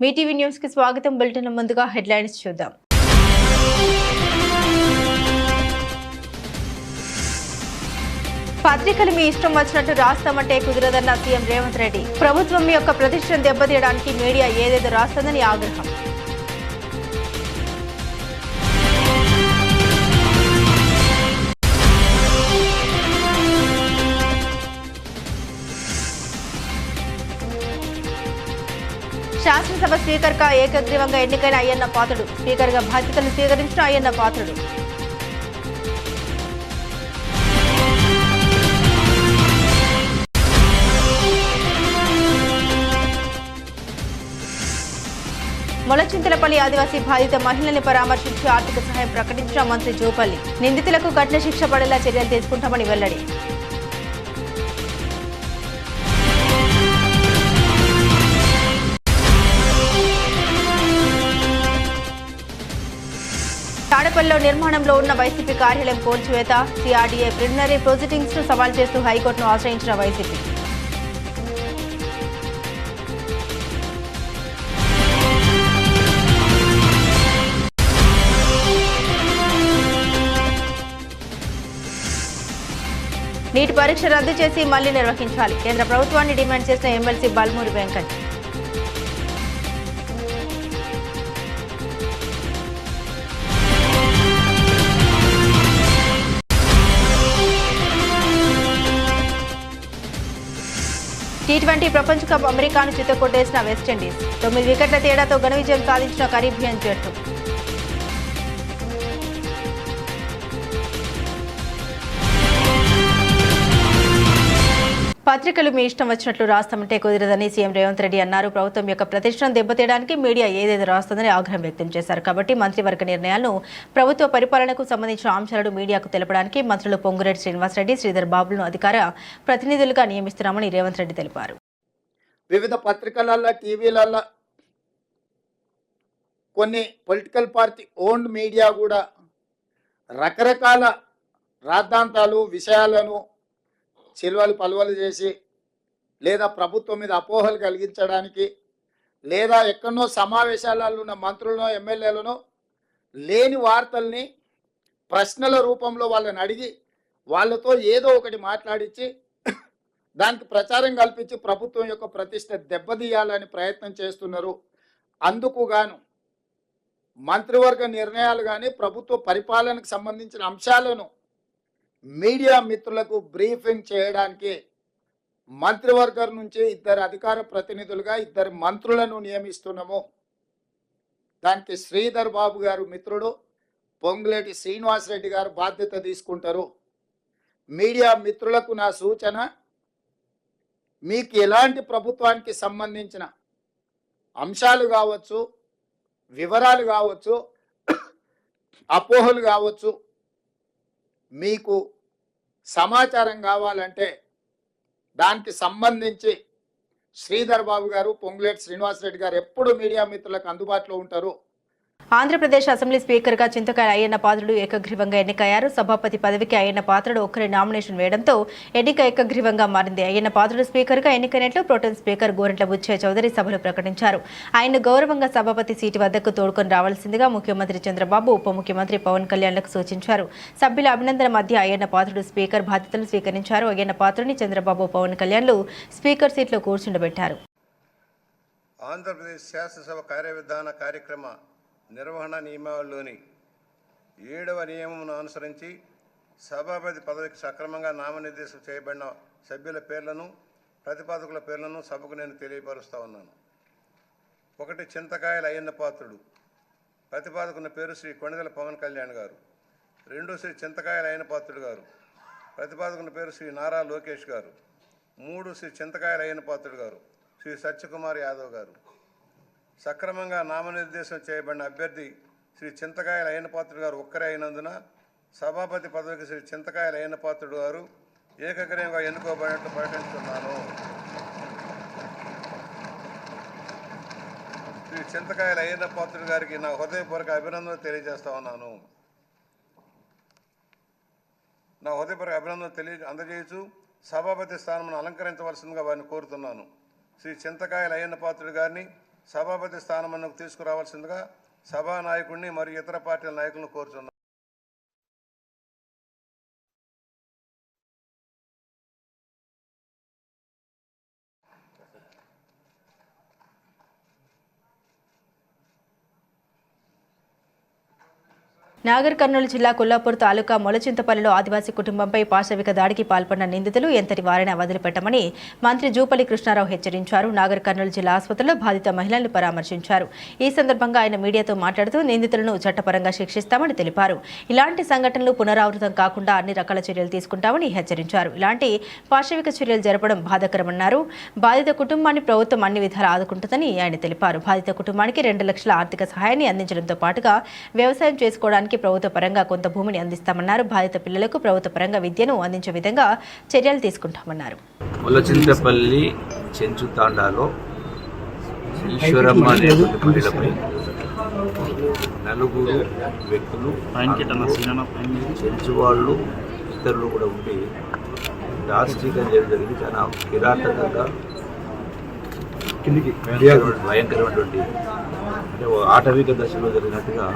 మీ TV news కి స్వాగతం. Bulletin ముందుగా హెడ్లైన్స్ చూద్దాం. పత్రికలు మీ ఇష్టం వచ్చినట్టు రాస్తామంటే కుదరదన్న సీఎం రేవంత్ రెడ్డి. ప్రభుత్వం యొక్క ప్రతిష్టను దెబ్బతీయడానికి మీడియా ఏదేదో రాస్తుందని ఆగ్రహం. శాసనసభ స్పీకర్ గా ఏకగ్రీవంగా ఎన్నికైన అయ్యన్న పాత్రుడు. స్పీకర్ గా బాధ్యతలు స్వీకరించిన అయ్యన్న పాత్రుడు. మొలచింతలపల్లి ఆదివాసీ బాధిత మహిళల్ని పరామర్శించి ఆర్థిక సహాయం ప్రకటించిన మంత్రి జూపల్లి. నిందితులకు కఠిన శిక్ష పడేలా చర్యలు తీసుకుంటామని వెల్లడి. తాడేపల్లిలో నిర్మాణంలో ఉన్న వైసీపీ కార్యాలయం కూల్చివేత. సిఆర్డీఏ ప్రిలిమినరీ ప్రొసీడింగ్స్ ను సవాల్ చేస్తూ హైకోర్టును ఆశ్రయించిన వైసీపీ. నీట్ పరీక్ష రద్దు చేసి మళ్లీ నిర్వహించాలి. కేంద్ర ప్రభుత్వాన్ని డిమాండ్ చేసిన ఎమ్మెల్సీ బల్మూరి వెంకట్. T20 ప్రపంచ కప్ అమెరికాను చిత్తకొట్టేసిన వెస్టిండీస్. 9 వికెట్ల తేడాతో ఘన విజయం సాధించిన కరీబియన్ జట్టు. పత్రికలు మీ ఇష్టం వచ్చినట్లు రాస్తామంటే కుదరదని సీఎం రేవంత్ రెడ్డి అన్నారు. ప్రభుత్వం యొక్క ప్రతిష్టను దెబ్బతీయడానికి మీడియా ఏదేదో రాస్తుందని ఆగ్రహం వ్యక్తం చేశారు. కాబట్టి మంత్రివర్గ నిర్ణయాలను ప్రభుత్వ పరిపాలనకు సంబంధించిన అంశాలను మీడియాకు తెలపడానికి మంత్రులు పొంగులేటి శ్రీనివాసరెడ్డి, శ్రీధర్ బాబులను అధికార ప్రతినిధులుగా నియమిస్తున్నామని రేవంత్ రెడ్డి తెలిపారు. వివిధ పత్రికలలో, టీవీలలో కొన్ని పొలిటికల్ పార్టీ ఓన్డ్ మీడియా కూడా రకరకాల రాద్ధాంతాలు, విషయాలను చిల్వలు పలువలు చేసి లేదా ప్రభుత్వం మీద అపోహలు కలిగించడానికి లేదా ఎక్కడనో సమావేశాలలో ఉన్న మంత్రులను, ఎమ్మెల్యేలను లేని వార్తల్ని ప్రశ్నల రూపంలో వాళ్ళని అడిగి వాళ్ళతో ఏదో ఒకటి మాట్లాడించి దానికి ప్రచారం కల్పించి ప్రభుత్వం యొక్క ప్రతిష్ట దెబ్బతీయాలని ప్రయత్నం చేస్తున్నారు. అందుకు గాను మంత్రివర్గ నిర్ణయాలు కానీ ప్రభుత్వ పరిపాలనకు సంబంధించిన అంశాలను మీడియా మిత్రులకు బ్రీఫింగ్ చేయడానికి మంత్రివర్గం నుంచి 2 అధికార ప్రతినిధులుగా 2 మంత్రులను నియమిస్తున్నాము. దానికి శ్రీధర్ బాబు గారు మిత్రుడు, పొంగులేటి శ్రీనివాసరెడ్డి గారు బాధ్యత తీసుకుంటారు. మీడియా మిత్రులకు నా సూచన, మీకు ఎలాంటి ప్రభుత్వానికి సంబంధించిన అంశాలు కావచ్చు, వివరాలు కావచ్చు, అపోహలు కావచ్చు, మీకు సమాచారం కావాలంటే దానికి సంబంధించి శ్రీధర్ బాబు గారు, పొంగులేటి శ్రీనివాసరెడ్డి గారు ఎప్పుడు మీడియా మిత్రులకు అందుబాటులో ఉంటారు. ఆంధ్రప్రదేశ్ అసెంబ్లీ స్పీకర్గా చింతకాయల అయ్యన్న పాత్రుడు ఏకగ్రీవంగా ఎన్నికయ్యారు. సభాపతి పదవికి అయ్యన్న పాత్రుడు ఒక్కరి నామినేషన్ వేయడంతో ఎన్నిక ఏకగ్రీవంగా మారింది. అయ్యన్న పాత్రుడు స్పీకర్గా ఎన్నికైనట్లు ప్రోటెం స్పీకర్ గోరంట్ల బుచ్చయ్య చౌదరి సభలో ప్రకటించారు. ఆయన్ను గౌరవంగా సభాపతి సీటు వద్దకు తోడుకొని రావాల్సిందిగా ముఖ్యమంత్రి చంద్రబాబు, ఉప ముఖ్యమంత్రి పవన్ కళ్యాణ్లకు సూచించారు. సభ్యుల అభినందన మధ్య అయ్యన్న పాత్రుడు స్పీకర్ బాధ్యతలు స్వీకరించారు. అయ్యన్న పాత్రుడిని చంద్రబాబు, పవన్ కళ్యాణ్లు స్పీకర్ సీట్లో కూర్చుండబెట్టారు. ఆంధ్రప్రదేశ్ శాసనసభ కార్యవిధాన కార్యక్రమ నిర్వహణ నియమావళిలోని 7వ నియమమును అనుసరించి సభాపతి పదవికి సక్రమంగా నామనిర్దేశం చేయబడిన సభ్యుల పేర్లను, ప్రతిపాదకుల పేర్లను సభకు నేను తెలియపరుస్తా ఉన్నాను. 1 చింతకాయల అయ్యన్న పాత్రుడు. ప్రతిపాదకున్న పేరు శ్రీ కొణిదెల పవన్ కళ్యాణ్ గారు. 2 శ్రీ చింతకాయల అయ్యన్న పాత్రుడు గారు. ప్రతిపాదకున్న పేరు శ్రీ నారా లోకేష్ గారు. 3 శ్రీ చింతకాయల అయ్యన్న పాత్రుడు గారు శ్రీ సత్యకుమార్ యాదవ్ గారు. సక్రమంగా నామనిర్దేశం చేయబడిన అభ్యర్థి శ్రీ చింతకాయల అయ్యన్న పాత్రుడు గారు ఒక్కరే అయినందున సభాపతి పదవికి శ్రీ చింతకాయల అయ్యన్న పాత్రుడు గారు ఏకగ్రీవంగా ఎన్నుకోబడినట్లు ప్రకటిస్తున్నాను. శ్రీ చింతకాయల అయ్యన్న పాత్రుడు గారికి నా హృదయపూర్వక అభినందనలు తెలియజేస్తా ఉన్నాను. నా హృదయపూర్వక అభినందనలు అందజేయచ్చు సభాపతి స్థానమును అలంకరించవలసిందిగా వారిని కోరుతున్నాను. శ్రీ చింతకాయల అయ్యన్న పాత్రుడు గారిని సభాపతి స్థానమునకు తీసుకురావాల్సిందిగా సభానాయకుడిని మరియు ఇతర పార్టీల నాయకులను కోరుచున్నాను. నాగర్ కర్నూలు జిల్లా కొల్లాపూర్ తాలూకా మొలచింతపల్లిలో ఆదివాసీ కుటుంబంపై పాశవిక దాడికి పాల్పడిన నిందితులు ఎంతటి వారైనా వదిలిపెట్టమని మంత్రి జూపల్లి కృష్ణారావు హెచ్చరించారు. నాగర్ కర్నూలు జిల్లా ఆసుపత్రిలో బాధిత మహిళలను పరామర్శించారు. ఈ సందర్భంగా ఆయన మీడియాతో మాట్లాడుతూ నిందితులను చట్టపరంగా శిక్షిస్తామని తెలిపారు. ఇలాంటి సంఘటనలు పునరావృతం కాకుండా అన్ని రకాల చర్యలు తీసుకుంటామని హెచ్చరించారు. ఇలాంటి పాశవిక చర్యలు జరపడం బాధాకరమన్నారు. బాధిత కుటుంబాన్ని ప్రభుత్వం అన్ని విధాలా ఆదుకుంటుందని ఆయన తెలిపారు. బాధిత కుటుంబానికి 2 లక్షల ఆర్థిక సహాయాన్ని అందించడంతో పాటుగా వ్యవసాయం చేసుకోవడానికి ప్రభుత్వ పరంగా కొంత భూమిని అందిస్తామన్నారు. బాధిత పిల్లలకు ప్రభుత్వ పరంగా విద్యను అందించే విధంగా చర్యలు తీసుకుంటామన్నారు. మొలచింతపల్లి చెంచు తాండాలో ఈశ్వరమ్మ అనే మహిళపై 4 వ్యక్తులు చెంచు వాళ్ళు ఇతరులు కూడా ఉండి దాష్టీకం జరిగింది. చాలా కిరాతకంగా భయంకరమైనటువంటి అంటే ఆటవిక దశలో జరిగినట్టుగా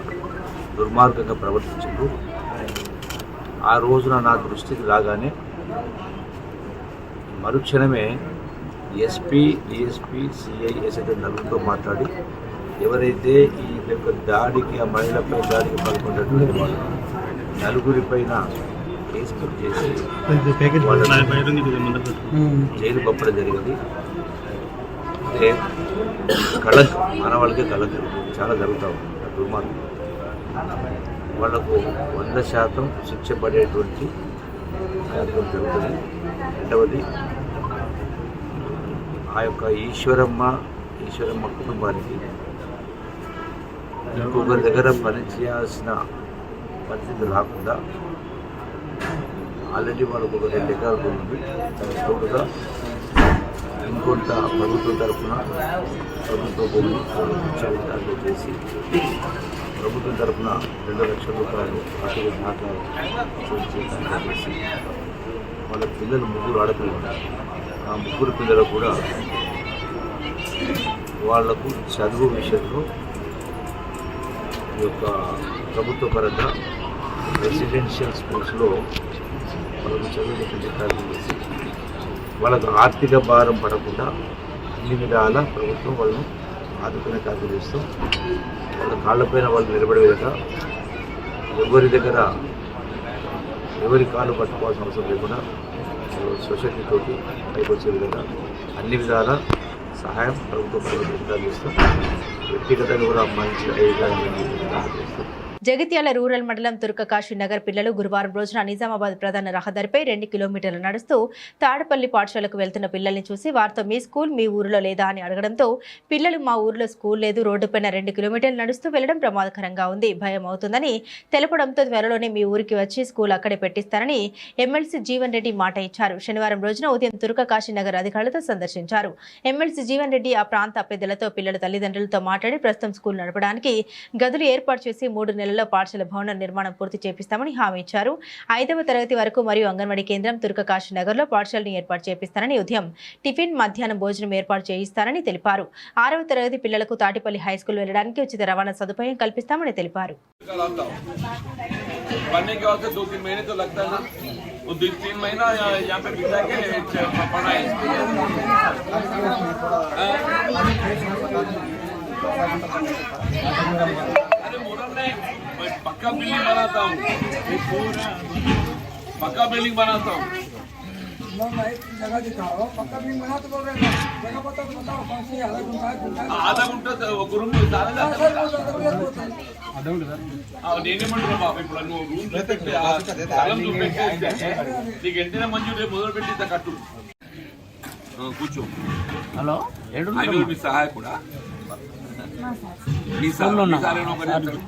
దుర్మార్గంగా ప్రవర్తించారు. ఆ రోజున నా దృష్టికి రాగానే మరుక్షణమే ఎస్పీ, డిఎస్పీ, సిఐ, ఎస్ఐ నలుగురితో మాట్లాడి ఎవరైతే ఈ యొక్క దాడికి ఆ మహిళపై దాడికి పాల్గొన్నటువంటి వాళ్ళు 4 పైన కేసు బుక్ చేసి జైలు పంపడం జరిగింది. అంటే కళంకం, మానవాళ్ళకే కళంకం చాలా జరుగుతూ ఉంది. దుర్మార్గం వాళ్లకు 100% శిక్ష పడేటువంటి కార్యక్రమం జరుగుతుంది. రెండవది ఆ యొక్క ఈశ్వరమ్మ కుటుంబానికి ఇంకొకరి దగ్గర పనిచేయాల్సిన పరిస్థితి రాకుండా ఆల్రెడీ వాళ్ళకు ఒక 2 ఎకరాలు ఉంది. దానికి తోడుగా ఇంకొంత ప్రభుత్వం తరఫున ప్రభుత్వ భూమిని విచారణలు చేసి ప్రభుత్వం తరఫున 2 లక్షల రూపాయలు ఆర్థిక సహకారం చేసి వాళ్ళ పిల్లలు 3 ఆడపిల్లలు. ఆ 3 పిల్లలు కూడా వాళ్లకు చదువు విషయంలో ఈ యొక్క ప్రభుత్వ పరంగా రెసిడెన్షియల్ స్కూల్స్లో వాళ్ళకు చదువుకునే కార్యక్రమం చేసి వాళ్ళకు ఆర్థిక భారం పడకుండా అన్ని విధాల ప్రభుత్వం వాళ్ళను ఆదుకునే కార్యక్రమం చేస్తూ వాళ్ళ కాళ్ళపైన వాళ్ళు నిలబడే విధంగా ఎవరి కాళ్ళు పట్టుకోవాల్సిన అవసరం లేకుండా సొసైటీతోటి పైకి వచ్చే విధంగా అన్ని విధాల సహాయం ప్రభుత్వం చేస్తాం. వ్యక్తిగతంగా కూడా మంచి చేస్తాం. జగిత్యాల రూరల్ మండలం తుర్కకాశీ నగర్ పిల్లలు గురువారం రోజున నిజామాబాద్ ప్రధాన రహదారిపై 2 కిలోమీటర్లు నడుస్తూ తాడపల్లి పాఠశాలకు వెళ్తున్న పిల్లల్ని చూసి వారితో మీ స్కూల్ మీ ఊరిలో లేదా అని అడగడంతో పిల్లలు మా ఊరిలో స్కూల్ లేదు, రోడ్డుపైన 2 కిలోమీటర్లు నడుస్తూ వెళ్లడం ప్రమాదకరంగా ఉంది, భయం అవుతుందని తెలపడంతో త్వరలోనే మీ ఊరికి వచ్చి స్కూల్ అక్కడే పెట్టిస్తారని ఎమ్మెల్సీ జీవన్ రెడ్డి మాట ఇచ్చారు. శనివారం రోజున ఉదయం తుర్కకాశీ నగర్ అధికారులతో సందర్శించారు. ఎమ్మెల్సీ జీవన్ రెడ్డి ఆ ప్రాంత పెద్దలతో పిల్లల తల్లిదండ్రులతో మాట్లాడి ప్రస్తుతం స్కూల్ నడపడానికి గదులు ఏర్పాటు చేసి 3 నెలల్లో పాఠశాల భవన నిర్మాణం పూర్తి చేపిస్తామని హామీ ఇచ్చారు. 5వ తరగతి వరకు మరియు అంగన్వాడీ కేంద్రం తుర్కకాశీ నగర్లో పాఠశాలను ఏర్పాటు చేపిస్తారని, ఉదయం టిఫిన్, మధ్యాహ్నం భోజనం ఏర్పాటు చేయిస్తారని తెలిపారు. 6వ తరగతి పిల్లలకు తాటిపల్లి హైస్కూల్ వెళ్లడానికి ఉచిత రవాణా సదుపాయం కల్పిస్తామని తెలిపారు. पक्का बिल्डिंग बनाता हूँ, पक्का बिल्डिंग बनाता हूँ। जगह दिखाओ, पक्का बिल्डिंग बना तो बोल रहे हैं, जगह बताओ तो बताओ कौन सी आधा घंटा गुरु में నేనేమంటున్నా బాబు, ఇప్పుడు నువ్వు రూమ్ నీకు వెంటనే మంజూరు రేపు మొదలు పెట్టి కట్టు కూర్చో. హలో, మీ సహాయకుడా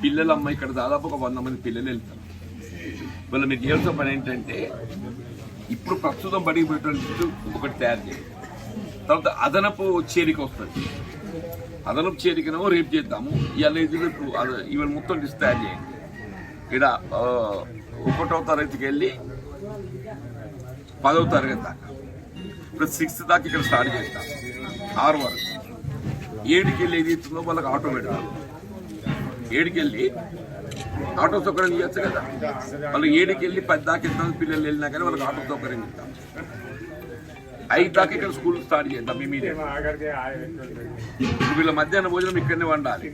పిల్లలు అమ్మ ఇక్కడ దాదాపు ఒక 100 మంది పిల్లలు వెళ్తారు. వాళ్ళ మీరు చేయాల్సిన పని ఏంటంటే ఇప్పుడు ప్రస్తుతం బడికి పెట్టడం ఒకటి తయారు చేయాలి. తర్వాత అదనపు చేరిక వస్తుంది. అదనపు చేరికనేమో రేపు చేద్దాము. ఇవాళ మొత్తం లిస్ట్ తయారు చేయండి. ఇక్కడ 1వ తరగతికి వెళ్ళి 10వ తరగతి దాకా, ఇప్పుడు 6th దాకా ఇక్కడ స్టార్ట్ చేస్తాం. 6 వరకు ఏడుకెళ్ళి ఏది ఇస్తుందో వాళ్ళకి ఆటో పెడతారు. ఏడుకెళ్ళి ఆటో సౌకర్యం ఇవ్వచ్చు కదా. వాళ్ళు 7కి వెళ్ళి 10 దాకా ఎంతమంది పిల్లలు వెళ్ళినా కానీ వాళ్ళకి ఆటో సౌకర్యం ఇస్తాం. 5 దాకా ఇక్కడ స్కూల్ స్టార్ట్ చేద్దాం ఇమీడియట్. వీళ్ళ మధ్యాహ్న భోజనం ఇక్కడనే వండాలి.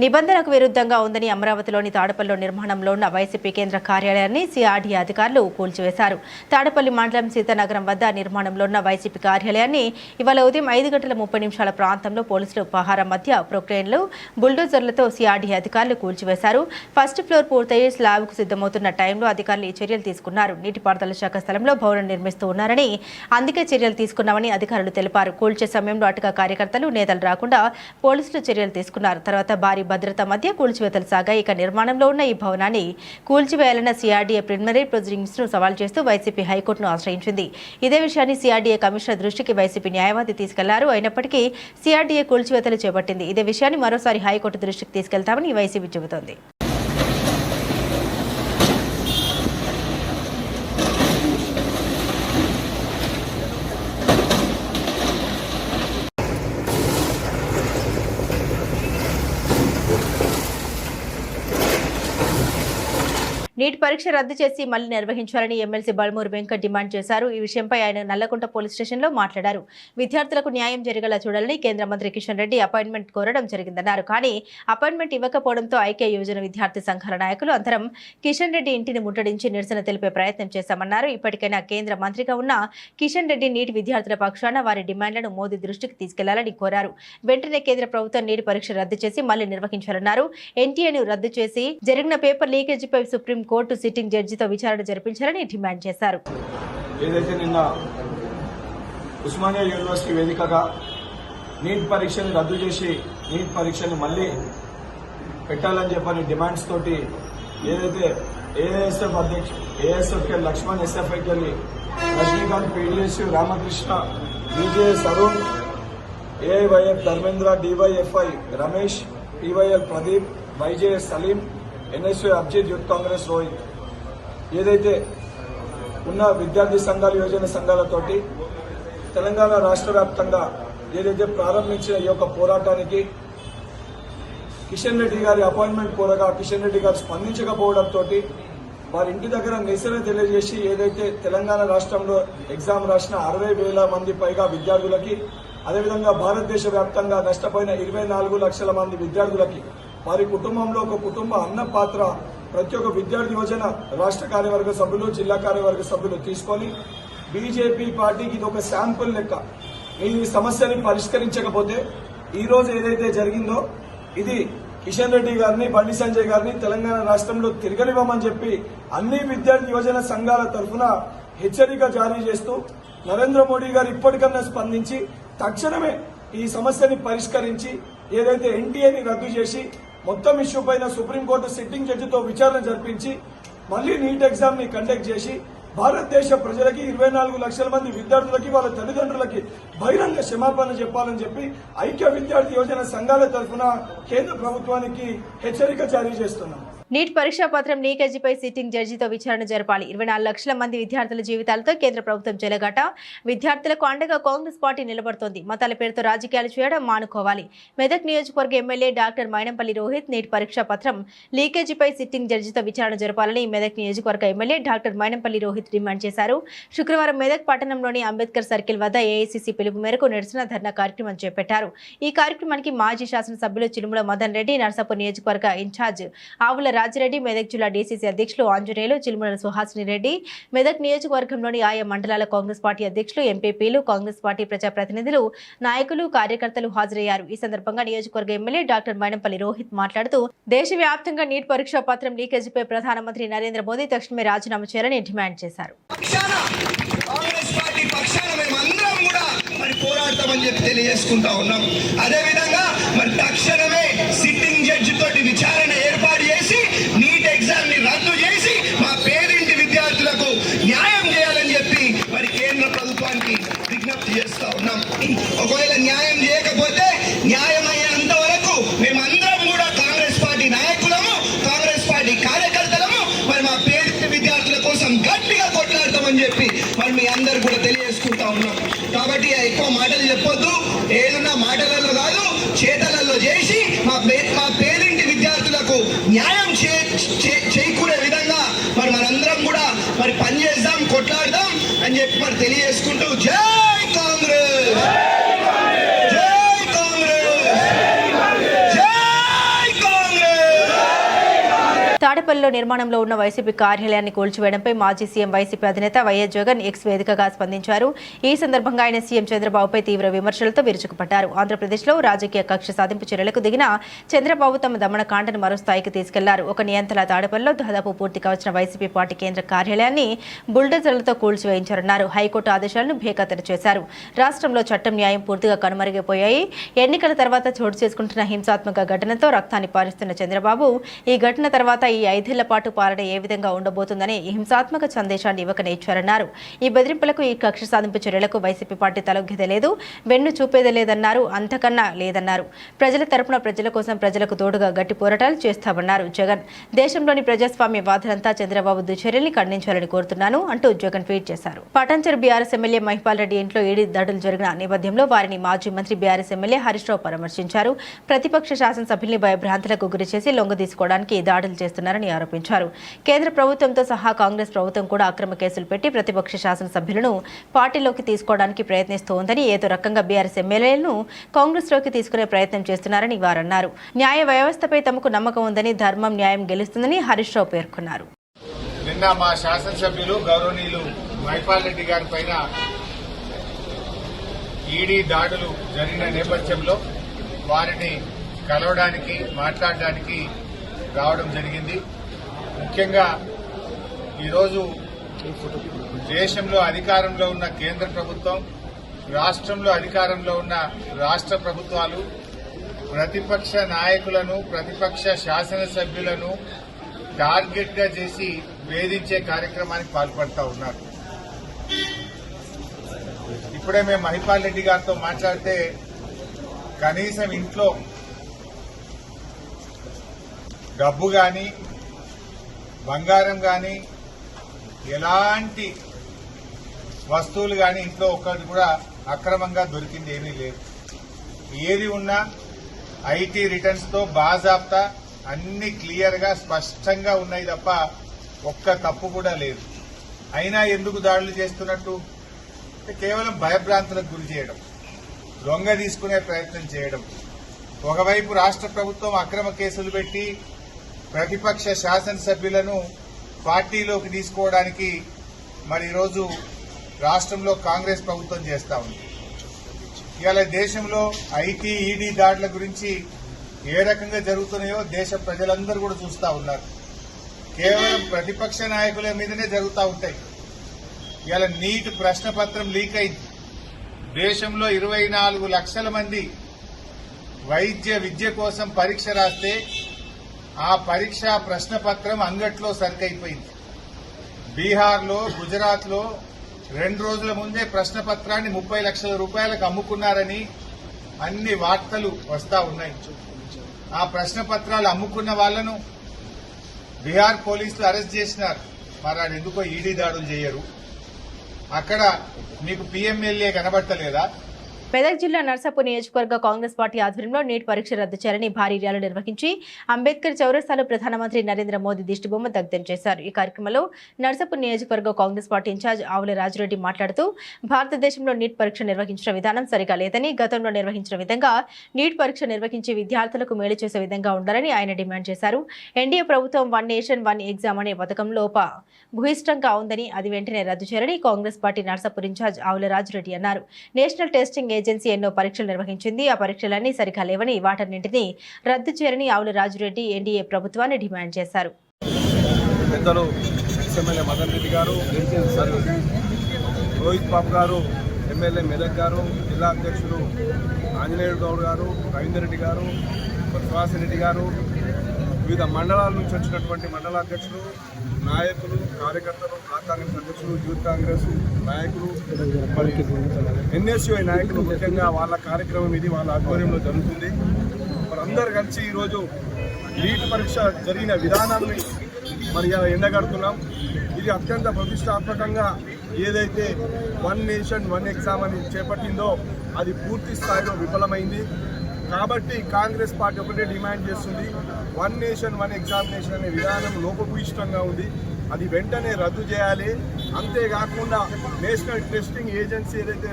నిబంధనకు విరుద్ధంగా ఉందని అమరావతిలోని తాడపల్లిలో నిర్మాణంలో ఉన్న వైసీపీ కేంద్ర కార్యాలయాన్ని సిఆర్డీ అధికారులు కూల్చివేశారు. తాడపల్లి మండలం సీతానగరం వద్ద నిర్మాణంలో ఉన్న వైసీపీ కార్యాలయాన్ని ఇవాళ ఉదయం 5:30 ప్రాంతంలో పోలీసులు పహారా మధ్య ప్రొక్లైన్లు బుల్డోజర్లతో సిఆర్డీ అధికారులు కూల్చివేశారు. ఫస్ట్ ఫ్లోర్ పూర్తయి స్లాబ్కు సిద్ధమవుతున్న టైంలో అధికారులు ఈ చర్యలు తీసుకున్నారు. నీటిపారుదల శాఖ స్థలంలో భవనం నిర్మిస్తూ ఉన్నారని, అందుకే చర్యలు తీసుకున్నామని అధికారులు తెలిపారు. కూల్చే సమయంలో అటుగా కార్యకర్తలు నేతలు రాకుండా పోలీసులు చర్యలు తీసుకున్నారు. తర్వాత భారీ భద్రత మధ్య కూల్చివేతలు సాగాయి. ఇక నిర్మాణంలో ఉన్న ఈ భవనాన్ని కూల్చివేయాలన్న సిఆర్డీఏ ప్రిలిమినరీ ప్రొసీడింగ్స్ ను సవాల్ చేస్తూ వైసీపీ హైకోర్టును ఆశ్రయించింది. ఇదే విషయాన్ని సిఆర్డీఏ కమిషనర్ దృష్టికి వైసీపీ న్యాయవాది తీసుకెళ్లారు. అయినప్పటికీ సిఆర్డీఏ కూల్చివేతలు చేపట్టింది. ఇదే విషయాన్ని మరోసారి హైకోర్టు దృష్టికి తీసుకెళ్తామని వైసీపీ చెబుతోంది. నీట్ పరీక్ష రద్దు చేసి మళ్లీ నిర్వహించాలని ఎమ్మెల్సీ బల్మూరు వెంకట్ డిమాండ్ చేశారు. ఈ విషయంపై ఆయన నల్లకుంట పోలీస్ స్టేషన్లో మాట్లాడారు. విద్యార్థులకు న్యాయం జరిగేలా చూడాలని కేంద్ర మంత్రి కిషన్ రెడ్డి అపాయింట్మెంట్ కోరడం జరిగిందన్నారు. కానీ అపాయింట్మెంట్ ఇవ్వకపోవడంతో ఐక్య యువజన విద్యార్థి సంఘాల నాయకులు అందరం కిషన్ రెడ్డి ఇంటిని ముట్టడించి నిరసన తెలిపే ప్రయత్నం చేశామన్నారు. ఇప్పటికైనా కేంద్ర మంత్రిగా ఉన్న కిషన్ రెడ్డి నీట్ విద్యార్థుల పక్షాన వారి డిమాండ్లను మోదీ దృష్టికి తీసుకెళ్లాలని కోరారు. వెంటనే కేంద్ర ప్రభుత్వం నీట్ పరీక్ష రద్దు చేసి మళ్లీ నిర్వహించాలన్నారు. ఎన్టీఏను రద్దు చేసి జరిగిన పేపర్ లీకేజీపై సుప్రీం కోర్టు సిట్టింగ్ జడ్జితో విచారణ జరిపించాలని డిమాండ్ చేశారు. ఏదైతే నిన్న ఉస్మానియా యూనివర్సిటీ వేదికగా నీట్ పరీక్షని రద్దు చేసి నీట్ పరీక్షని మళ్లీ పెట్టాలని చెప్పని డిమాండ్స్ తోటి ఏదైతే ఏఎస్ఎఫ్ అధ్యక్షుడు ఏఎస్ఎఫ్ లక్ష్మణ్, ఎస్ఎఫ్ఐకి Rajinikanth, PDS Ramakrishna, BJS Arun, AIYF Dharmendra, DYFI Ramesh, TYL Pradeep, YJS Salim, NSU Abhijit, Youth Congress Rohit ఏదైతే ఉన్న విద్యార్థి సంఘాలు, యువజన సంఘాలతోటి తెలంగాణ రాష్ట్ర వ్యాప్తంగా ఏదైతే ప్రారంభించిన ఈ యొక్క పోరాటానికి కిషన్ రెడ్డి గారి అపాయింట్మెంట్ కోరగా కిషన్ రెడ్డి గారు స్పందించకపోవడంతో వారి ఇంటి దగ్గర నిరసన తెలియజేసి ఏదైతే తెలంగాణ రాష్ట్రంలో ఎగ్జామ్ రాసిన 60,000 మంది పైగా విద్యార్థులకి, అదేవిధంగా భారతదేశ వ్యాప్తంగా నష్టపోయిన 24 లక్షల మంది విద్యార్థులకి, వారి కుటుంబంలో ఒక కుటుంబ అన్న పాత్ర ప్రతి ఒక్క విద్యార్థి యువజన రాష్ట్ర కార్యవర్గ సభ్యులు, జిల్లా కార్యవర్గ సభ్యులు తీసుకొని బీజేపీ పార్టీకి ఇది ఒక శాంపుల్ లెక్క. ఈ సమస్యని పరిష్కరించకపోతే ఈ రోజు ఏదైతే జరిగిందో ఇది కిషన్ రెడ్డి గారిని, బండి సంజయ్ గారిని తెలంగాణ రాష్ట్రంలో తిరగనివ్వమని చెప్పి అన్ని విద్యార్థి యువజన సంఘాల తరఫున హెచ్చరిక జారీ చేస్తూ నరేంద్ర మోడీ గారు ఇప్పటికన్నా స్పందించి తక్షణమే ఈ సమస్యని పరిష్కరించి ఏదైతే ఎన్టీఏని రద్దు చేసి మొత్తం ఇష్యూ పైన సుప్రీంకోర్టు సిట్టింగ్ జడ్జితో విచారణ జరిపించి మళ్లీ నీట్ ఎగ్జామ్ ని కండక్ట్ చేసి భారతదేశ ప్రజలకి 24 లక్షల మంది విద్యార్థులకి, వాళ్ళ తల్లిదండ్రులకి బహిరంగ క్షమాపణ చెప్పాలని చెప్పి ఐక్య విద్యార్థి యోజన సంఘాల తరఫున కేంద్ర ప్రభుత్వానికి హెచ్చరిక జారీ చేస్తున్నాం. నీట్ పరీక్షా పత్రం లీకేజీపై సిట్టింగ్ జడ్జితో విచారణ జరపాలి. 24 లక్షల మంది విద్యార్థుల జీవితాలతో కేంద్ర ప్రభుత్వం చెలగాట. విద్యార్థులకు అండగా కాంగ్రెస్ పార్టీ నిలబడుతోంది. మతాల పేరుతో రాజకీయాలు చేయడం మానుకోవాలి. మెదక్ నియోజకవర్గ MLA doctor Mynampally Rohit NEET పరీక్షా పత్రం లీకేజీపై సిట్టింగ్ జడ్జితో విచారణ జరపాలని మెదక్ నియోజకవర్గ MLA doctor Mynampally Rohit demand చేశారు. శుక్రవారం మెదక్ పట్టణంలోని అంబేద్కర్ సర్కిల్ వద్ద ఏఐసీసీ పిలుపు మేరకు నిరసన ధర్నా కార్యక్రమం చేపట్టారు. ఈ కార్యక్రమానికి మాజీ శాసనసభ్యులు చిలుముల మదన్ రెడ్డి, నర్సాపూర్ నియోజకవర్గ ఇన్ఛార్జ్ ఆవుల రాజిరెడ్డి, మెదక్ జిల్లా డీసీసీ అధ్యక్షులు ఆంజనేయులు, చిలుముల సుహాసిని రెడ్డి, మెదక్ నియోజకవర్గంలోని ఆయా మండలాల కాంగ్రెస్ పార్టీ అధ్యక్షులు, ఎంపీపీలు, కాంగ్రెస్ పార్టీ ప్రజాప్రతినిధులు, నాయకులు, కార్యకర్తలు హాజరయ్యారు. ఈ సందర్భంగా నియోజకవర్గ ఎమ్మెల్యే డాక్టర్ మైనంపల్లి రోహిత్ మాట్లాడుతూ దేశవ్యాప్తంగా నీట్ పరీక్షా పత్రం లీకేజీపై ప్రధానమంత్రి నరేంద్ర మోదీ తక్షణమే రాజీనామా చేయాలని డిమాండ్ చేశారు. తెలియజేసుకుంటా ఉన్నాం. అదేవిధంగా మరి తక్షణమే సిట్టింగ్ జడ్జి తోటి విచారణ ఏర్పాటు చేసి నీట్ ఎగ్జామ్ ని రద్దు చేసి మా పేరింటి విద్యార్థులకు న్యాయం చేయాలని చెప్పి మరి కేంద్ర ప్రభుత్వానికి విజ్ఞప్తి చేస్తా ఉన్నాం. ఒకవేళ న్యాయం చేయకపోతే న్యాయం అయ్యేంత వరకు మేమందరం కూడా కాంగ్రెస్ పార్టీ నాయకులము, కాంగ్రెస్ పార్టీ కార్యకర్తలము మరి మా పేరింటి విద్యార్థుల కోసం గట్టిగా కొట్లాడతామని చెప్పి మరి మీ అందరు కూడా తెలియజేసుకుంటా ఉన్నాం. కాబట్టి ఎక్కువ మాటలు చెప్పొద్దు, ఏదున్నా మాటలలో కాదు చేత మా పేదింటి విద్యార్థులకు న్యాయం చేకూరే విధంగా మరి మనందరం కూడా మరి పనిచేద్దాం, కొట్లాడదాం అని చెప్పి మరి తెలియజేసుకుంటూ జై కాంగ్రెస్, జై కాంగ్రెస్, జై కాంగ్రెస్. తాడేపల్లిలో నిర్మాణంలో ఉన్న వైసీపీ కార్యాలయాన్ని కూల్చివేయడంపై మాజీ సీఎం వైసీపీ అధినేత వైఎస్ జగన్ ఎక్స్ వేదికగా స్పందించారు. ఈ సందర్భంగా ఆయన సీఎం చంద్రబాబుపై తీవ్ర విమర్శలతో విరుచుకుపడ్డారు. ఆంధ్రప్రదేశ్లో రాజకీయ కక్ష సాధింపు చర్యలకు దిగిన చంద్రబాబు తమ దమనకాండను మరో స్థాయికి తీసుకెళ్లారు. ఒక నియంత్రణ తాడేపల్లిలో దాదాపు పూర్తిగా వచ్చిన వైసీపీ పార్టీ కేంద్ర కార్యాలయాన్ని బుల్డోజర్లతో కూల్చివేయించారన్నారు. హైకోర్టు ఆదేశాలను బేఖాతరు చేశారు. రాష్ట్రంలో చట్టం, న్యాయం పూర్తిగా కనుమరుగైపోయాయి. ఎన్నికల తర్వాత చోటు చేసుకుంటున్న హింసాత్మక ఘటనతో రక్తాన్ని పారిస్తున్న చంద్రబాబు ఈ ఘటన తర్వాత ఈ 5 ఏళ్ల పాటు పాలన ఏ విధంగా ఉండబోతుందని హింసాత్మక సందేశాన్ని ఇవ్వకనే ఇచ్చారన్నారు. ఈ బెదిరింపులకు, ఈ కక్ష సాధింపు చర్యలకు వైసీపీ పార్టీ తలొగ్గేదే లేదు, వెన్ను చూపేదే లేదన్నారు. అంతకన్నా లేదన్నారు. ప్రజల తరపున, ప్రజల కోసం, ప్రజలకు తోడుగా గట్టి పోరాటాలు చేస్తామన్నారు జగన్. దేశంలోని ప్రజాస్వామ్య వాదులంతా చంద్రబాబు దుశ్చర్యల్ని ఖండించాలని కోరుతున్నాను అంటూ జగన్ ట్వీట్ చేశారు. పటాన్చెరు బీఆర్ఎస్ ఎమ్మెల్యే మహిపాల్ రెడ్డి ఇంట్లో ఈడీ దాడులు జరిగిన నేపథ్యంలో వారిని మాజీ మంత్రి బీఆర్ఎస్ ఎమ్మెల్యే హరీష్ రావు పరామర్శించారు. ప్రతిపక్ష శాసనసభ్యుల్ని భయభ్రాంతులకు గురి చేసి లొంగ తీసుకోవడానికి దాడులు చేస్తున్నారని ఆరోపించారు. కేంద్ర ప్రభుత్వంతో సహా కాంగ్రెస్ ప్రభుత్వం కూడా అక్రమ కేసులు పెట్టి ప్రతిపక్ష శాసనసభ్యులను పార్టీలోకి తీసుకోవడానికి ప్రయత్నిస్తోందని, ఏదో రకంగా బీఆర్ఎస్ ఎమ్మెల్యేలను కాంగ్రెస్లోకి తీసుకునే ప్రయత్నం చేస్తున్నారని వారన్నారు. న్యాయ వ్యవస్థపై తమకు నమ్మకం ఉందని, ధర్మం, న్యాయం గెలుస్తుందని హరీష్ రావు పేర్కొన్నారు. నిన్న మా శాసనసభ్యులు గౌరవనీయులు మహిపాల్ రెడ్డి గారి పైన ఈడీ దాడులు జరిగిన నేపథ్యంలో వారిని కలవడానికి, మాట్లాడడానికి రావడం జరిగింది. ముఖ్యంగా ఈరోజు దేశంలో అధికారంలో ఉన్న కేంద్ర ప్రభుత్వం, రాష్ట్రంలో అధికారంలో ఉన్న రాష్ట్ర ప్రభుత్వాలు ప్రతిపక్ష నాయకులను, ప్రతిపక్ష శాసనసభ్యులను టార్గెట్ గా చేసి వేధించే కార్యక్రమానికి పాల్పడతా ఉన్నారు. ఇప్పుడే మేము మహిపాల్ రెడ్డి గారితో మాట్లాడితే కనీసం ఇంట్లో డబ్బు గాని, బంగారం గాని, ఎలాంటి వస్తువులు గాని ఇంట్లో ఒక్కటి కూడా అక్రమంగా దొరికింది ఏమీ లేదు. ఏది ఉన్నా ఐటీ రిటర్న్స్ తో బాజాప్తా అన్ని క్లియర్ గా స్పష్టంగా ఉన్నాయి తప్ప ఒక్క తప్పు కూడా లేదు. అయినా ఎందుకు దాడులు చేస్తున్నట్టు? కేవలం భయభ్రాంతులకు గురి చేయడం, లొంగ తీసుకునే ప్రయత్నం చేయడం. ఒకవైపు రాష్ట్ర ప్రభుత్వం అక్రమ కేసులు పెట్టి ప్రతిపక్ష శాసనసభ్యులను పార్టీలోకి తీసుకోవడానికి మరి ఈరోజు రాష్ట్రంలో కాంగ్రెస్ ప్రభుత్వం చేస్తా ఉంది. ఇవాళ దేశంలో ఐటీ, ఈడీ దాడుల గురించి ఏ రకంగా జరుగుతున్నాయో దేశ ప్రజలందరూ కూడా చూస్తా ఉన్నారు. కేవలం ప్రతిపక్ష నాయకుల మీదనే జరుగుతూ ఉంటాయి. ఇవాళ నీట్ ప్రశ్నపత్రం లీక్ అయింది. దేశంలో 24 లక్షల మంది విద్య కోసం పరీక్ష రాస్తే ఆ పరీక్ష ప్రశ్నపత్రం అంగట్లో సరికైపోయింది. బీహార్లో, గుజరాత్లో 2 రోజుల ముందే ప్రశ్నపత్రాన్ని 30 లక్షల రూపాయలకు అమ్ముకున్నారని అన్ని వార్తలు వస్తా ఉన్నాయి. ఆ ప్రశ్నపత్రాలు అమ్ముకున్న వాళ్లను బీహార్ పోలీసులు అరెస్ట్ చేసినారు. మరి ఎందుకో ఈడీ దాడులు చేయరు? అక్కడ మీకు పీఎంఎల్ఏ కనబడతలేదా? మెదక్ జిల్లా నర్సాపూర్ నియోజకవర్గ కాంగ్రెస్ పార్టీ ఆధ్వర్యంలో నీట్ పరీక్ష రద్దు చేయాలని భారీ ర్యాలీ నిర్వహించి అంబేద్కర్ చౌరస్తాలో ప్రధానమంత్రి నరేంద్ర మోదీ దిష్టిబొమ్మ దగ్ధం చేశారు. ఈ కార్యక్రమంలో నర్సాపూర్ నియోజకవర్గ కాంగ్రెస్ పార్టీ ఇన్ఛార్జ్ ఆవుల రాజురెడ్డి మాట్లాడుతూ భారతదేశంలో నీట్ పరీక్ష నిర్వహించిన విధానం సరిగా లేదని, గతంలో నిర్వహించిన విధంగా నీట్ పరీక్ష నిర్వహించి విద్యార్థులకు మేలు చేసే విధంగా ఉండాలని ఆయన డిమాండ్ చేశారు. ఎన్డీఏ ప్రభుత్వం 1 నేషన్ 1 ఎగ్జామ్ అనే పథకం భూయిష్టంగా ఉందని, అది వెంటనే రద్దు చేయాలని కాంగ్రెస్ పార్టీ నర్సాపూర్ ఇన్ఛార్జ్ ఆవుల రాజురెడ్డి అన్నారు. నేషనల్ టెస్టింగ్ ఏజెన్సీ ఎన్నో పరీక్షలు నిర్వహించింది. ఆ పరీక్షలన్నీ సరిగా లేవని, వాటన్నింటినీ రద్దు చేయాలని ఆవుల రాజురెడ్డి ఎన్డీఏ ప్రభుత్వాన్ని డిమాండ్ చేశారు. పెద్దలు ఎమ్మెల్యే మదన్ రెడ్డి గారు, రోహిత్ బాబు గారు, ఎమ్మెల్యే మెదక్ గారు, జిల్లా అధ్యక్షులు ఆంజనేయుడు గౌడ్ గారు, రవీందర్ రెడ్డి గారు, సుహాస్ రెడ్డి గారు, వివిధ మండలాల నుంచి వచ్చినటువంటి మండలాధ్యక్షులు, నాయకులు, కార్యకర్తలు, బ్లాక్ కాంగ్రెస్ అధ్యక్షులు, యూత్ కాంగ్రెస్ నాయకులు, మరి ఎన్ఎస్యుఐ నాయకులు, ముఖ్యంగా వాళ్ళ కార్యక్రమం ఇది వాళ్ళ ఆధ్వర్యంలో జరుగుతుంది. మనందరూ కలిసి ఈరోజు నీట్ పరీక్ష జరిగిన విధానాన్ని మరి ఎండగడుతున్నాం. ఇది అత్యంత ప్రతిష్టాత్మకంగా ఏదైతే 1 నేషన్ 1 ఎగ్జామ్ అని చేపట్టిందో అది పూర్తి స్థాయిలో విఫలమైంది. కాబట్టి కాంగ్రెస్ పార్టీ ఒకటే డిమాండ్ చేస్తుంది, 1 నేషన్ 1 ఎగ్జామినేషన్ అనే విధానం లోపభూయిష్టంగా ఉంది, అది వెంటనే రద్దు చేయాలి. అంతేకాకుండా నేషనల్ టెస్టింగ్ ఏజెన్సీ ఏదైతే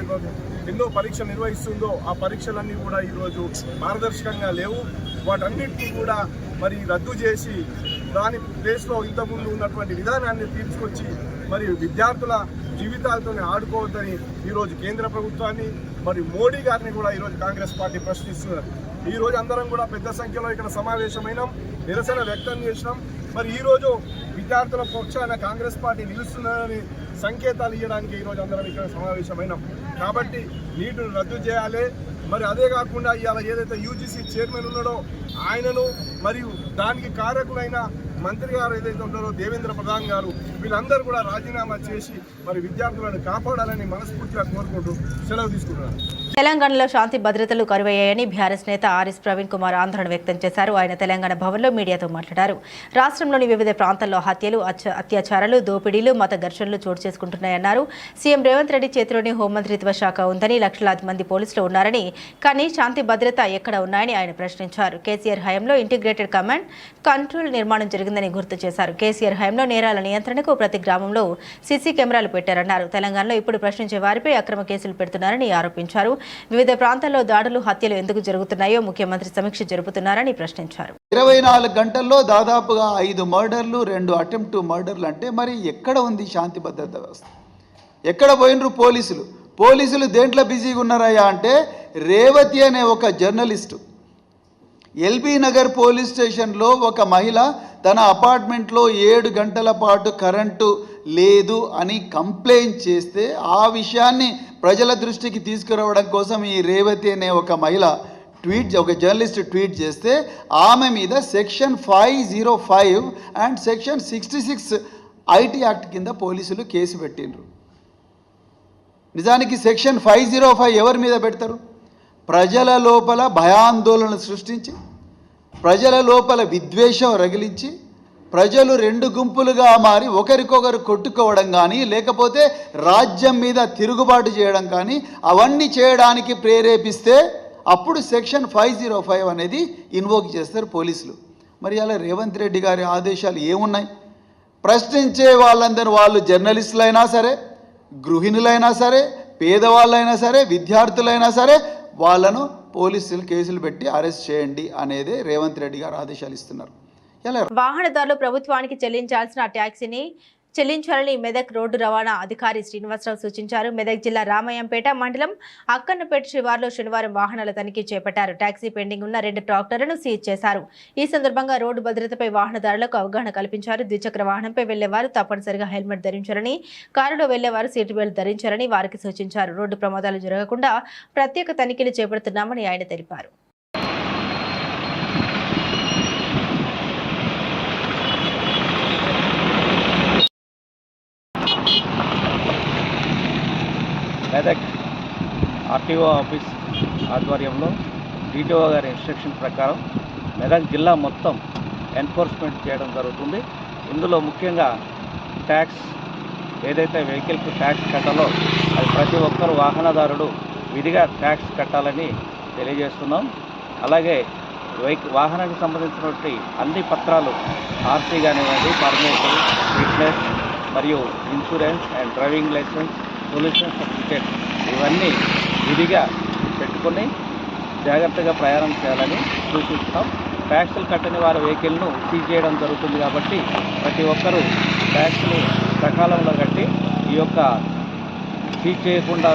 ఎన్నో పరీక్షలు నిర్వహిస్తుందో ఆ పరీక్షలన్నీ కూడా ఈరోజు పారదర్శకంగా లేవు. వాటన్నిటినీ కూడా మరి రద్దు చేసి దాని ప్లేస్లో ఇంతకుముందు ఉన్నటువంటి విధానాన్ని తీసుకొచ్చి మరి విద్యార్థుల జీవితాలతో ఆడుకోవద్దని ఈరోజు కేంద్ర ప్రభుత్వాన్ని మరి మోడీ గారిని కూడా ఈరోజు కాంగ్రెస్ పార్టీ ప్రశ్నిస్తున్నారు. ఈరోజు అందరం కూడా పెద్ద సంఖ్యలో ఇక్కడ సమావేశమైనాం, నిరసన వ్యక్తం చేసినాం. మరి ఈరోజు విద్యార్థుల పక్షాన కాంగ్రెస్ పార్టీ నిలుస్తుందని సంకేతాలు ఇవ్వడానికి ఈరోజు అందరం ఇక్కడ సమావేశమైనాం. కాబట్టి నీటిని రద్దు చేయాలి. మరి అదే కాకుండా ఇవాళ ఏదైతే యూజీసీ చైర్మన్ ఉన్నాడో ఆయనను మరియు దానికి కారకులైన మంత్రి గారు ఏదైతే ఉన్నారో దేవేంద్ర ప్రధాన్ గారు, వీళ్ళందరూ కూడా రాజీనామా చేసి మరి విద్యార్థులను కాపాడాలని మనస్ఫూర్తిగా కోరుకుంటూ సెలవు తీసుకుంటున్నారు. తెలంగాణలో శాంతి భద్రతలు కరువయ్యాయని బీఆర్ఎస్ నేత ఆర్ఎస్ ప్రవీణ్ కుమార్ ఆందోళన వ్యక్తం చేశారు. ఆయన తెలంగాణ భవన్లో మీడియాతో మాట్లాడారు. రాష్ట్రంలోని వివిధ ప్రాంతాల్లో హత్యలు, అత్యాచారాలు, దోపిడీలు, మత ఘర్షణలు చోటు చేసుకుంటున్నాయన్నారు. సీఎం రేవంత్ రెడ్డి చేతిలోని హోంమంత్రిత్వ శాఖ ఉందని, లక్షలాది మంది పోలీసులు ఉన్నారని, కానీ శాంతి భద్రత ఎక్కడ ఉన్నాయని ఆయన ప్రశ్నించారు. కేసీఆర్ హయాంలో ఇంటిగ్రేటెడ్ కమాండ్ కంట్రోల్ నిర్మాణం జరిగిందని గుర్తు చేశారు. కేసీఆర్ హయాంలో నేరాల నియంత్రణకు ప్రతి గ్రామంలో సీసీ కెమెరాలు పెట్టారన్నారు. తెలంగాణలో ఇప్పుడు ప్రశ్నించే వారిపై అక్రమ కేసులు పెడుతున్నారని ఆరోపించారు. వివిధ ప్రాంతాల్లో దాడులు, హత్యలు ఎందుకు జరుగుతున్నాయో ముఖ్యమంత్రి సమీక్ష జరుపుతున్నారని ప్రశ్నించారు. 24 గంటల్లో దాదాపుగా 5 మర్డర్లు, 2 అటెంప్ట్ మర్డర్లు అంటే మరి ఎక్కడ ఉంది శాంతి భద్రత వ్యవస్థ? ఎక్కడ పోయినరు పోలీసులు? పోలీసులు దేంట్లో బిజీగా ఉన్నారయ్యా అంటే, రేవతి అనే ఒక జర్నలిస్టు ఎల్బీ నగర్ పోలీస్ స్టేషన్లో ఒక మహిళ తన అపార్ట్మెంట్లో 7 గంటల పాటు కరెంటు లేదు అని కంప్లైంట్ చేస్తే ఆ విషయాన్ని ప్రజల దృష్టికి తీసుకురావడం కోసం ఈ రేవతి అనే ఒక మహిళ ఒక జర్నలిస్ట్ ట్వీట్ చేస్తే ఆమె మీద section 505 and section 66 IT act కింద పోలీసులు కేసు పెట్టిండ్రు. నిజానికి సెక్షన్ 505 ఎవరి మీద పెడతారు? ప్రజల లోపల భయాందోళన సృష్టించి, ప్రజల లోపల విద్వేషం రగిలించి, ప్రజలు 2 గుంపులుగా మారి ఒకరికొకరు కొట్టుకోవడం కానీ, లేకపోతే రాజ్యం మీద తిరుగుబాటు చేయడం కానీ, అవన్నీ చేయడానికి ప్రేరేపిస్తే అప్పుడు సెక్షన్ 505 అనేది ఇన్వోక్ చేస్తారు పోలీసులు. మరి అలా రేవంత్ రెడ్డి గారి ఆదేశాలు ఏమున్నాయి? ప్రశ్నించే వాళ్ళందరూ, వాళ్ళు జర్నలిస్టులైనా సరే, గృహిణులైనా సరే, పేదవాళ్ళైనా సరే, విద్యార్థులైనా సరే, వాళ్ళను పోలీసులు కేసులు పెట్టి అరెస్ట్ చేయండి అనేదే రేవంత్ రెడ్డి గారు ఆదేశాలు ఇస్తున్నారు. వాహనదారులు ప్రభుత్వానికి చెల్లించాల్సిన ట్యాక్సీని చెల్లించాలని మెదక్ రోడ్డు రవాణా అధికారి శ్రీనివాసరావు సూచించారు. మెదక్ జిల్లా రామయ్యంపేట మండలం అక్కన్నపేట శివార్లో శనివారం వాహనాల తనిఖీ చేపట్టారు. ట్యాక్సీ పెండింగ్ ఉన్న 2 ట్రాక్టర్లను సీజ్ చేశారు. ఈ సందర్భంగా రోడ్డు భద్రతపై వాహనదారులకు అవగాహన కల్పించారు. ద్విచక్ర వాహనంపై వెళ్లేవారు తప్పనిసరిగా హెల్మెట్ ధరించారని, కారులో వెళ్లేవారు సీటు బెల్ట్ ధరించారని వారికి సూచించారు. రోడ్డు ప్రమాదాలు జరగకుండా ప్రత్యేక తనిఖీలు చేపడుతున్నామని ఆయన తెలిపారు. మెదక్ ఆర్టీఓ ఆఫీస్ ఆధ్వర్యంలో డిటిఓ గారి ఇన్స్ట్రక్షన్ ప్రకారం మెదక్ జిల్లా మొత్తం ఎన్ఫోర్స్మెంట్ చేయడం జరుగుతుంది. ఇందులో ముఖ్యంగా ట్యాక్స్ ఏదైతే వెహికల్కి ట్యాక్స్ కట్టాలో అది ప్రతి ఒక్కరు వాహనదారుడు విధిగా ట్యాక్స్ కట్టాలని తెలియజేస్తున్నాం. అలాగే వాహనానికి సంబంధించినటువంటి అన్ని పత్రాలు, ఆర్సీ కానివ్వండి, పర్మిట్, ఫిట్నెస్ మరియు insurance and driving licence, pollution certificate ఇవన్నీ విధిగా పెట్టుకొని జాగ్రత్తగా ప్రయాణం చేయాలని సూచిస్తున్నాం. ట్యాక్సులు కట్టని వారి వెహికల్ను సీజ్ చేయడం జరుగుతుంది. కాబట్టి ప్రతి ఒక్కరూ ట్యాక్స్ని సకాలంలో కట్టి ఈ యొక్క సీజ్ చేయకుండా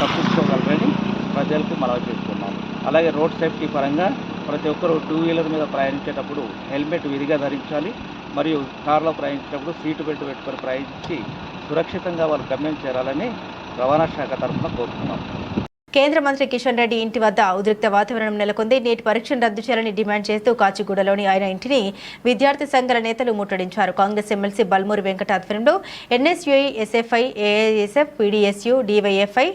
తప్పించుకోగలరని ప్రజలకు మనవి చేస్తున్నాం. అలాగే రోడ్ సేఫ్టీ పరంగా ప్రతి ఒక్కరూ 2 వీలర్ మీద ప్రయాణించేటప్పుడు హెల్మెట్ విధిగా ధరించాలి. మరియు కారులో ప్రయాణించేటప్పుడు సీటు బెల్ట్ పెట్టుకొని ప్రయాణించి సురక్షితంగా వాళ్ళు గమ్యం చేరాలని రవాణా శాఖ తరఫున కోరుతున్నాం. కేంద్ర మంత్రి కిషన్ రెడ్డి ఇంటి వద్ద ఉద్రిక్త వాతావరణం నెలకొంది. నేటి పరీక్షను రద్దు చేయాలని డిమాండ్ చేస్తూ కాచిగూడలోని ఆయన ఇంటిని విద్యార్థి సంఘాల నేతలు ముట్టడించారు. కాంగ్రెస్ ఎమ్మెల్సీ బల్మూరి వెంకట ఆధ్వర్యంలో NSUI, SFI, AISF, PDSU, DYFI,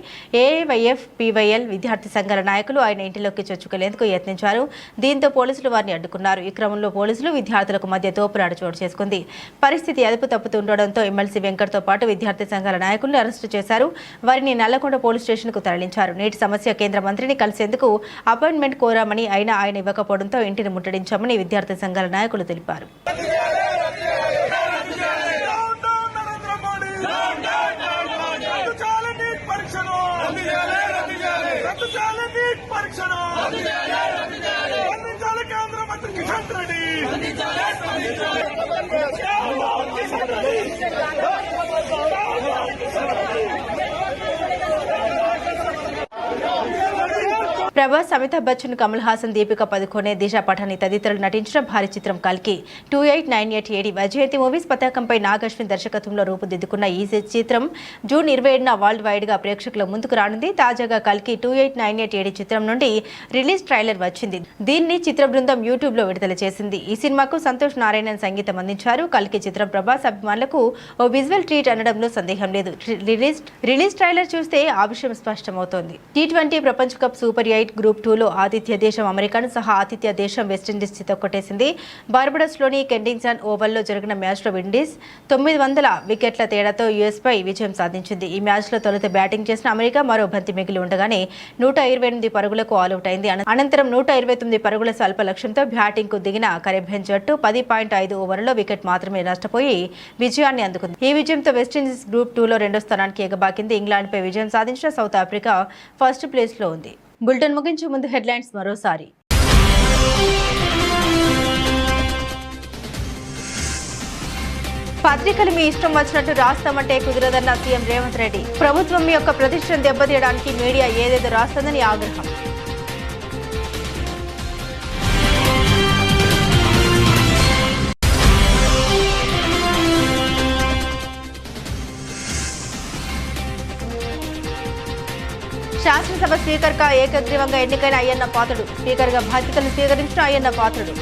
AIYF, PYL విద్యార్థి సంఘాల నాయకులు ఆయన ఇంటిలోకి చొచ్చుకెళ్లేందుకు యత్నించారు. దీంతో పోలీసులు వారిని అడ్డుకున్నారు. ఈ క్రమంలో పోలీసులు విద్యార్థులకు మధ్య తోపులాట చోటు చేసుకుంది. పరిస్థితి అదుపు తప్పుతుండడంతో ఎమ్మెల్సీ వెంకట్తో పాటు విద్యార్థి సంఘాల నాయకులను అరెస్టు చేశారు. వారిని నల్లకొండ పోలీస్ స్టేషన్కు తరలించారు. నీటి సమస్య కేంద్ర మంత్రిని కలిసేందుకు అపాయింట్మెంట్ కోరామని అయినా ఆయన ఇవ్వకపోవడంతో ఇంటిని ముట్టడించామని విద్యార్థి సంఘాల నాయకులు తెలిపారు. ప్రభాస్, అమితాబ్ బచ్చన్, కమల్ హాసన్, దీపికా పదుకోనే, దిశా పఠాని తదితరులు నటించిన భారీ చిత్రం కల్కి 2898 ఏడి వైజయంతి మూవీస్ పతాకంపై నాగ్ అశ్విన్ దర్శకత్వంలో రూపుదిద్దుకున్న ఈ చిత్రం జూన్ 27న వరల్డ్ వైడ్ గా ప్రేక్షకుల ముందుకు రానుంది. తాజాగా కల్కి 2898 ఏడి చిత్రం నుండి రిలీజ్ ట్రైలర్ వచ్చింది. దీన్ని చిత్ర బృందం యూట్యూబ్ లో విడుదల చేసింది. ఈ సినిమాకు సంతోష్ నారాయణన్ సంగీతం అందించారు. కల్కి చిత్రం ప్రభాస్ అభిమానులకు ఓ విజువల్ ట్రీట్ అనడంలో సందేహం లేదు. రిలీజ్ ట్రైలర్ చూస్తే ఆ విషయం స్పష్టమవుతోంది. T20 ప్రపంచ కప్ సూపర్ 8 గ్రూప్ 2లో ఆతిథ్య దేశం అమెరికాను సహా ఆతిథ్య దేశం వెస్టిండీస్ చితకొట్టేసింది. బార్బడోస్లోని కెండింగ్టన్ ఓవల్లో జరిగిన మ్యాచ్లో విండీస్ 900 వికెట్ల తేడాతో యుఎస్ పై విజయం సాధించింది. ఈ మ్యాచ్లో తొలుత బ్యాటింగ్ చేసిన అమెరికా మరో బంతి మిగిలి ఉండగానే 128 పరుగులకు ఆలౌట్ అయింది. అనంతరం 129 పరుగుల స్వల్ప లక్ష్యంతో బ్యాటింగ్కు దిగిన కరేబియన్ జట్టు 10.5 ఓవర్లలో వికెట్ మాత్రమే నష్టపోయి విజయాన్ని అందుకుంది. ఈ విజయంతో వెస్టిండీస్ గ్రూప్ 2లో రెండో స్థానానికి ఎగబాకింది. ఇంగ్లాండ్పై విజయం సాధించిన సౌత్ ఆఫ్రికా ఫస్ట్ ప్లేస్లో ఉంది. బులెటిన్ ముగించే ముందు హెడ్లైన్స్ మరోసారి. పత్రికలు మీ ఇష్టం వచ్చినట్టు రాస్తామంటే కుదరదన్న సీఎం రేవంత్ రెడ్డి. ప్రభుత్వం యొక్క ప్రతిష్టను దెబ్బతీయడానికి మీడియా ఏదేదో రాస్తుందని ఆగ్రహం. శాసనసభ స్పీకర్గా ఏకగ్రీవంగా ఎన్నికైన అయ్యన్న పాత్రుడు. స్పీకర్గా బాధ్యతలు స్వీకరించిన అయ్యన్న పాత్రుడు.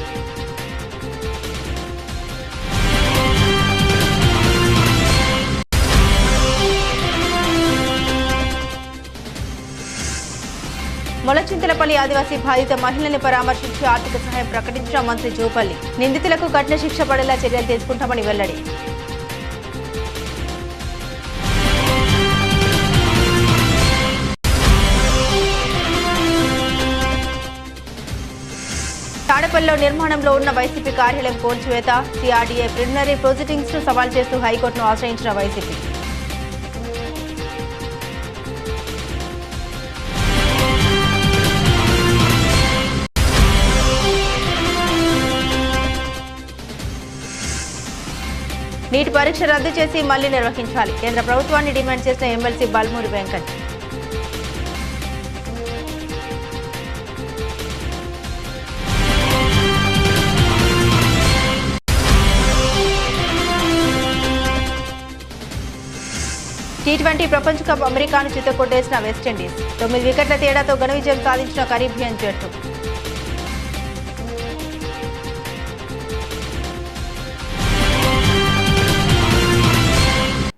మొలచింతలపల్లి ఆదివాసీ బాధిత మహిళల్ని పరామర్శించి ఆర్థిక సహాయం ప్రకటించిన మంత్రి జూపల్లి. నిందితులకు కఠిన శిక్ష పడేలా చర్యలు తీసుకుంటామని వెల్లడి. తాడేపల్లిలో నిర్మాణంలో ఉన్న వైసీపీ కార్యాలయం కూల్చివేత. సిఆర్డీఏ ప్రిలిమినరీ ప్రొసీడింగ్స్ ను సవాల్ చేస్తూ హైకోర్టును ఆశ్రయించిన వైసీపీ. నీట్ పరీక్ష రద్దు చేసి మళ్లీ నిర్వహించాలి. కేంద్ర ప్రభుత్వాన్ని డిమాండ్ చేసిన ఎమ్మెల్సీ బల్మూరి వెంకట్. T20 ప్రపంచ కప్ అమెరికాను చితకొట్టేసిన వెస్టిండీస్. 9 వికెట్ల తేడాతో ఘన విజయం సాధించిన కరీబియన్ జట్టు.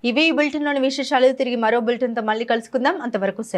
ఇవి ఈ బులెటిన్లోని విశేషాలు. తిరిగి మరో బులెటిన్తో మళ్ళీ కలుసుకుందాం. అంతవరకు